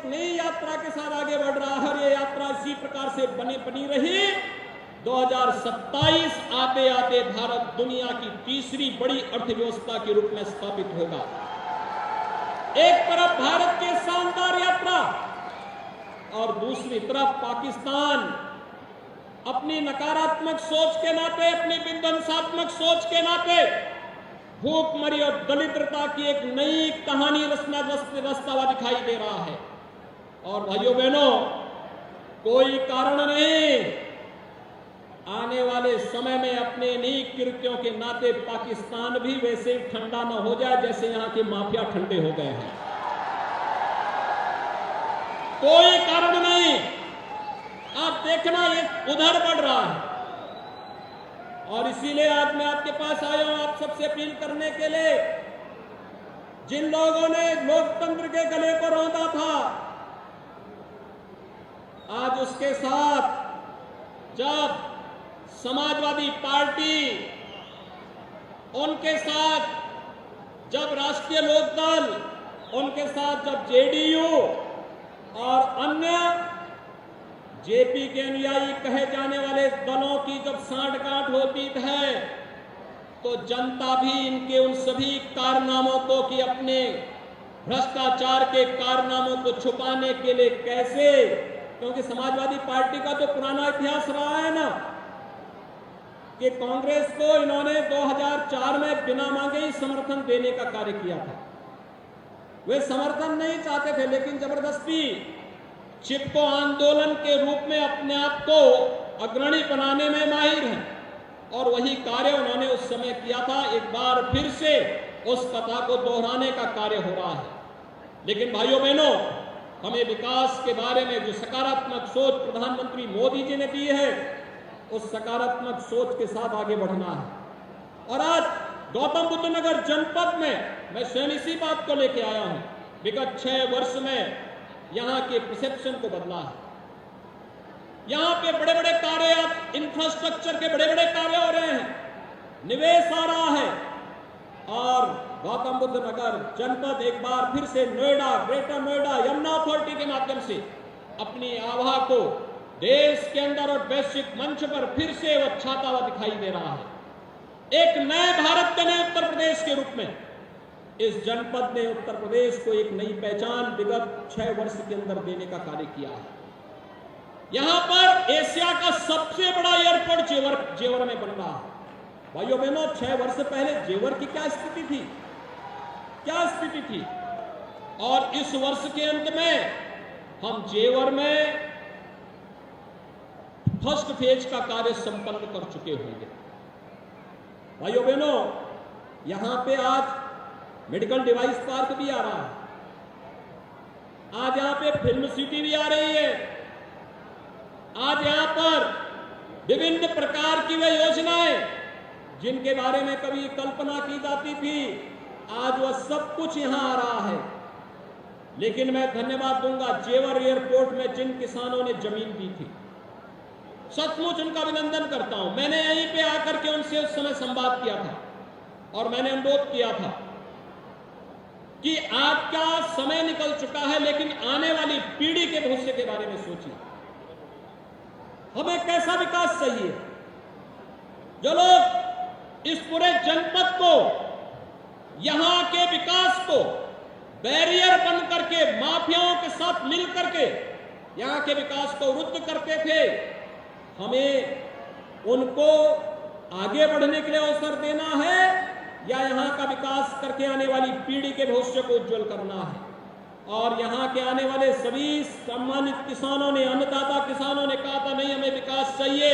नई यात्रा के साथ आगे बढ़ रहा है और ये यात्रा इसी प्रकार से बनी रही। 2027 आते आते भारत दुनिया की तीसरी बड़ी अर्थव्यवस्था के रूप में स्थापित होगा। एक तरफ भारत की शानदार यात्रा और दूसरी तरफ पाकिस्तान अपनी नकारात्मक सोच के नाते, अपनी विध्वंसात्मक सोच के नाते भूखमरी और दरिद्रता की एक नई कहानी रचता हुआ दिखाई दे रहा है। और भाइयों बहनों, कोई कारण नहीं, आने वाले समय में अपने इन्हीं कृत्यों के नाते पाकिस्तान भी वैसे ही ठंडा न हो जाए जैसे यहां के माफिया ठंडे हो गए हैं। कोई कारण नहीं। आप देखना ये उधर बढ़ रहा है और इसीलिए आज मैं आपके पास आया हूं आप सबसे अपील करने के लिए, जिन लोगों ने लोकतंत्र के गले को रौंदा था, आज उसके साथ जब समाजवादी पार्टी, उनके साथ जब राष्ट्रीय लोकदल, उनके साथ जब जेडीयू और अन्य जेपी के अनुयायी कहे जाने वाले दलों की जब सांठगांठ होती है, तो जनता भी इनके उन सभी कारनामों को कि अपने भ्रष्टाचार के कारनामों को छुपाने के लिए कैसे, क्योंकि समाजवादी पार्टी का तो पुराना इतिहास रहा है ना कि कांग्रेस को इन्होंने 2004 में बिना मांगे ही समर्थन देने का कार्य किया था। वे समर्थन नहीं चाहते थे, लेकिन जबरदस्ती चिपको आंदोलन के रूप में अपने आप को अग्रणी बनाने में माहिर हैं और वही कार्य उन्होंने उस समय किया था। एक बार फिर से उस कथा को दोहराने का कार्य हो रहा है। लेकिन भाइयों बहनों, हमें विकास के बारे में जो सकारात्मक सोच प्रधानमंत्री मोदी जी ने दी है, उस सकारात्मक सोच के साथ आगे बढ़ना है। और आज गौतम बुद्ध नगर जनपद में मैं स्वयं इसी बात को लेके आया हूं। विगत 6 वर्ष में यहां के परसेप्शन को बदला है। यहां पे बड़े बड़े कार्य, इंफ्रास्ट्रक्चर के बड़े बड़े कार्य हो रहे हैं, निवेश आ रहा है और गौतम बुद्ध नगर जनपद एक बार फिर से नोएडा, ग्रेटर नोएडा, यमुना अथॉरिटी के माध्यम से अपनी आभा को देश के अंदर और वैश्विक मंच पर फिर से वो छाता हुआ दिखाई दे रहा है। एक नए भारत के नए उत्तर प्रदेश के रूप में इस जनपद ने उत्तर प्रदेश को एक नई पहचान विगत 6 वर्ष के अंदर देने का कार्य किया है। यहां पर एशिया का सबसे बड़ा एयरपोर्ट जेवर में बन रहा है। भाइयों बहनों, 6 वर्ष पहले जेवर की क्या स्थिति थी, क्या स्थिति थी? और इस वर्ष के अंत में हम जेवर में फर्स्ट फेज का कार्य संपन्न कर चुके होंगे। भाइयों बहनों, यहां पे आज मेडिकल डिवाइस पार्क भी आ रहा है, आज यहां पे फिल्म सिटी भी आ रही है, आज यहां पर विभिन्न प्रकार की वे योजनाएं जिनके बारे में कभी कल्पना की जाती थी, आज वह सब कुछ यहां आ रहा है। लेकिन मैं धन्यवाद दूंगा जेवर एयरपोर्ट में जिन किसानों ने जमीन दी थी, सचमुच उनका अभिनंदन करता हूं। मैंने यहीं पे आकर के उनसे उस समय संवाद किया था और मैंने अनुरोध किया था कि आपका समय निकल चुका है, लेकिन आने वाली पीढ़ी के भविष्य के बारे में सोचिए। हमें कैसा विकास चाहिए? जो लोग इस पूरे जनपद को, यहां के विकास को बैरियर बन करके माफियाओं के साथ मिल करके यहां के विकास को रुद्ध करते थे, हमें उनको आगे बढ़ने के लिए अवसर देना है या यहां का विकास करके आने वाली पीढ़ी के भविष्य को उज्जवल करना है? और यहां के आने वाले सभी सम्मानित किसानों ने, अन्नदाता किसानों ने कहा था नहीं, हमें विकास चाहिए,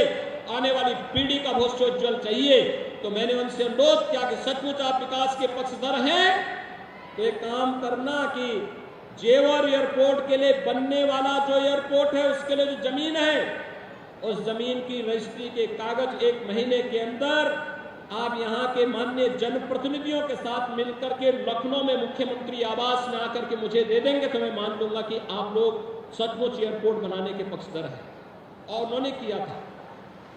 आने वाली पीढ़ी का भविष्य उज्जवल चाहिए। तो मैंने उनसे अनुरोध किया कि सचमुच आप विकास के पक्षधर हैं तो एक काम करना कि जेवर एयरपोर्ट के लिए बनने वाला जो एयरपोर्ट है, उसके लिए जो जमीन है, उस जमीन की रजिस्ट्री के कागज 1 महीने के अंदर आप यहां के माननीय जनप्रतिनिधियों के साथ मिलकर के लखनऊ में मुख्यमंत्री आवास में आकर के मुझे दे देंगे तो मैं मान लूंगा कि आप लोग सचमुच एयरपोर्ट बनाने के पक्षधर हैं। और उन्होंने किया था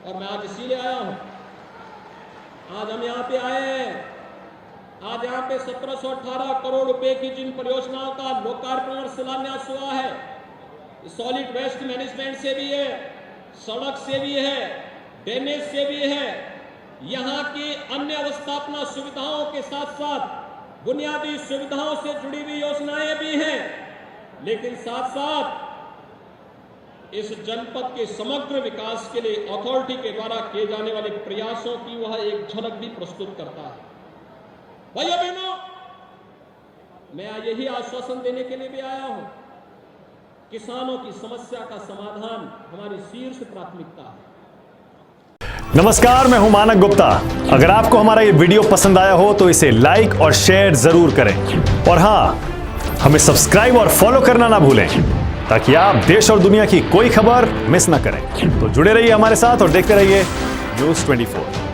और मैं आज इसीलिए आया हूं। आज हम यहां पे आए हैं, आज यहाँ पे 1718 करोड़ रुपए की जिन परियोजनाओं का लोकार्पण और शिलान्यास हुआ है, सॉलिड वेस्ट मैनेजमेंट से भी है, सड़क से भी है, ड्रेनेज से भी है, यहाँ की अन्य अवस्थापना सुविधाओं के साथ साथ बुनियादी सुविधाओं से जुड़ी हुई योजनाएं भी हैं। लेकिन साथ साथ इस जनपद के समग्र विकास के लिए अथॉरिटी के द्वारा किए जाने वाले प्रयासों की वह एक झलक भी प्रस्तुत करता है। भाइयों बहनों, मैं यही आश्वासन देने के लिए भी आया हूं, किसानों की समस्या का समाधान हमारी शीर्ष प्राथमिकता है। नमस्कार, मैं हूं मानक गुप्ता। अगर आपको हमारा ये वीडियो पसंद आया हो तो इसे लाइक और शेयर जरूर करें, और हां, हमें सब्सक्राइब और फॉलो करना ना भूलें ताकि आप देश और दुनिया की कोई खबर मिस ना करें। तो जुड़े रहिए हमारे साथ और देखते रहिए न्यूज़ 24।